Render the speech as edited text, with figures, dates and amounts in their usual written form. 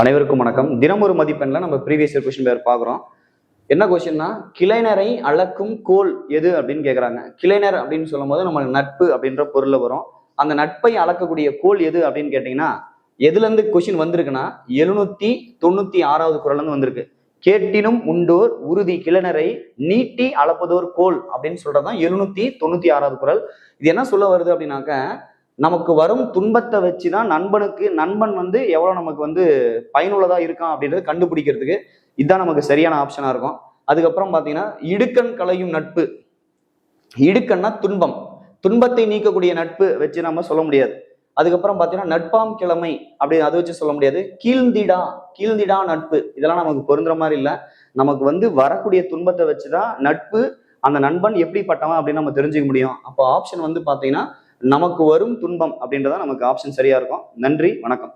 அனைவருக்கும் வணக்கம். தினம் ஒரு மதிப்பெண்ல நம்ம ப்ரீவியஸ் இயர் கொஸ்டின் பேர் பார்க்குறோம். என்ன கொஸ்டின்னா, கிளைநரை அளக்கும் கோல் எது அப்படின்னு கேட்குறாங்க. கிளைநர் அப்படின்னு சொல்லும் போது நம்ம நட்பு அப்படின்ற பொருள்ல வரும். அந்த நட்பை அளக்கக்கூடிய கோல் எது அப்படின்னு கேட்டீங்கன்னா, எதுல இருந்து கொஸ்டின் வந்திருக்குன்னா 796வது குறள்ல இருந்து வந்திருக்கு. கேட்டினும் உண்டோர் உறுதி கிளைநரை நீட்டி அளப்பதோர் கோல் அப்படின்னு சொல்றதுதான் 796வது குறள். இது என்ன சொல்ல வருது அப்படின்னாக்க, நமக்கு வரும் துன்பத்தை வச்சுதான் நண்பன் எவ்வளவு நமக்கு பயனுள்ளதா இருக்கான் அப்படின்றத கண்டுபிடிக்கிறதுக்கு இதுதான் நமக்கு சரியான ஆப்ஷனா இருக்கும். அதுக்கப்புறம் பாத்தீங்கன்னா, இடுக்கண் களையும் நட்பு. இடுக்கண்னா துன்பத்தை நீக்கக்கூடிய நட்பு வச்சு நம்ம சொல்ல முடியாது. அதுக்கப்புறம் பாத்தீங்கன்னா, நட்பாம் கிழமை அப்படி அதை வச்சு சொல்ல முடியாது. கீழ்ந்திடா நட்பு, இதெல்லாம் நமக்கு பொருந்துற மாதிரி இல்ல. நமக்கு வரக்கூடிய துன்பத்தை வச்சுதான் நட்பு, அந்த நண்பன் எப்படிப்பட்டவன் அப்படின்னு நம்ம தெரிஞ்சுக்க முடியும். அப்போ ஆப்ஷன் பாத்தீங்கன்னா, நமக்கு வரும் துன்பம் அப்படின்றத நமக்கு ஆப்ஷன் சரியா இருக்கும். நன்றி, வணக்கம்.